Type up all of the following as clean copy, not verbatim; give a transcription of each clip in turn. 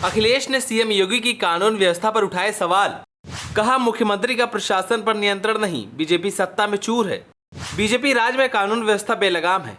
अखिलेश ने सीएम योगी की कानून व्यवस्था पर उठाए सवाल। कहा, मुख्यमंत्री का प्रशासन पर नियंत्रण नहीं, बीजेपी सत्ता में चूर है। बीजेपी राज्य में कानून व्यवस्था बेलगाम है,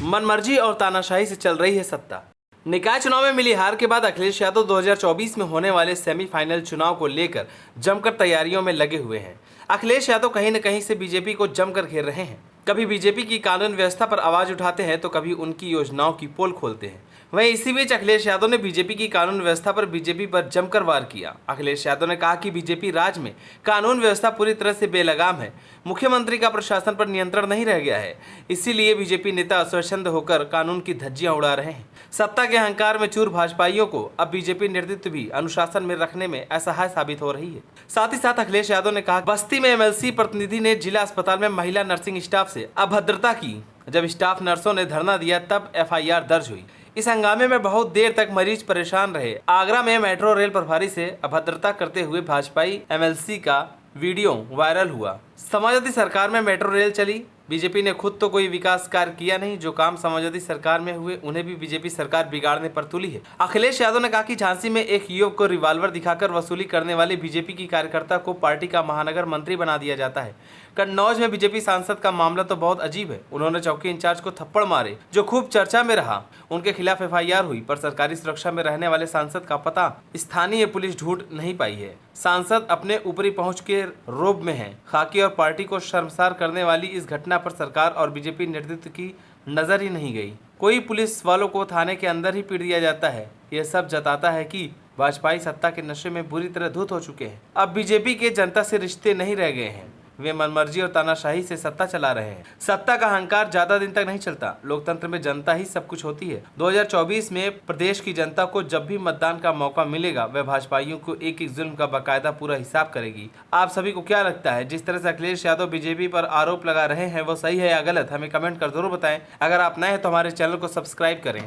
मनमर्जी और तानाशाही से चल रही है सत्ता। निकाय चुनाव में मिली हार के बाद अखिलेश यादव 2024 में होने वाले सेमीफाइनल चुनाव को लेकर जमकर तैयारियों में लगे हुए हैं। अखिलेश यादव कहीं न कहीं से बीजेपी को जमकर घेर रहे हैं। कभी बीजेपी की कानून व्यवस्था पर आवाज उठाते हैं तो कभी उनकी योजनाओं की पोल खोलते हैं। वहीं इसी बीच अखिलेश यादव ने बीजेपी की कानून व्यवस्था पर बीजेपी पर जमकर वार किया। अखिलेश यादव ने कहा कि बीजेपी राज्य में कानून व्यवस्था पूरी तरह से बेलगाम है, मुख्यमंत्री का प्रशासन पर नियंत्रण नहीं रह गया है, इसीलिए बीजेपी नेता स्वच्छंद होकर कानून की धज्जियां उड़ा रहे हैं। सत्ता के अहंकार में चूर भाजपाइयों को अब बीजेपी नेतृत्व भी अनुशासन में रखने में असहाय साबित हो रही है। साथ ही साथ अखिलेश यादव ने कहा, बस्ती में एमएलसी प्रतिनिधि ने जिला अस्पताल में महिला नर्सिंग स्टाफ से अभद्रता की। जब स्टाफ नर्सों ने धरना दिया तब एफआईआर दर्ज हुई। इस हंगामे में बहुत देर तक मरीज परेशान रहे। आगरा में मेट्रो रेल प्रभारी से अभद्रता करते हुए भाजपाई एमएलसी का वीडियो वायरल हुआ। समाजवादी सरकार में मेट्रो रेल चली, बीजेपी ने खुद तो कोई विकास कार्य किया नहीं। जो काम समाजवादी सरकार में हुए उन्हें भी बीजेपी सरकार बिगाड़ने पर तुली है। अखिलेश यादव ने कहा कि झांसी में एक युवक को रिवॉल्वर दिखाकर वसूली करने वाले बीजेपी की कार्यकर्ता को पार्टी का महानगर मंत्री बना दिया जाता है। कन्नौज में बीजेपी सांसद का मामला तो बहुत अजीब है। उन्होंने चौकी इंचार्ज को थप्पड़ मारे, जो खूब चर्चा में रहा। उनके खिलाफ एफआईआर हुई, पर सरकारी सुरक्षा में रहने वाले सांसद का पता स्थानीय पुलिस ढूंढ नहीं पाई है। सांसद अपने ऊपरी पहुंच के रोब में है। खाकी और पार्टी को शर्मसार करने वाली इस घटना पर सरकार और बीजेपी नेतृत्व की नजर ही नहीं गई। कोई पुलिस वालों को थाने के अंदर ही पीट दिया जाता है। यह सब जताता है कि भाजपाई सत्ता के नशे में बुरी तरह धुत हो चुके हैं। अब बीजेपी के जनता से रिश्ते नहीं रह गए हैं। वे मनमर्जी और तानाशाही से सत्ता चला रहे हैं। सत्ता का अहंकार ज्यादा दिन तक नहीं चलता। लोकतंत्र में जनता ही सब कुछ होती है। 2024 में प्रदेश की जनता को जब भी मतदान का मौका मिलेगा, वह भाजपाइयों को एक एक जुल्म का बाकायदा पूरा हिसाब करेगी। आप सभी को क्या लगता है, जिस तरह से अखिलेश यादव बीजेपी पर आरोप लगा रहे हैं, वो सही है या गलत? हमें कमेंट कर जरूर बताएं। अगर आप नए हैं तो हमारे चैनल को सब्सक्राइब करें।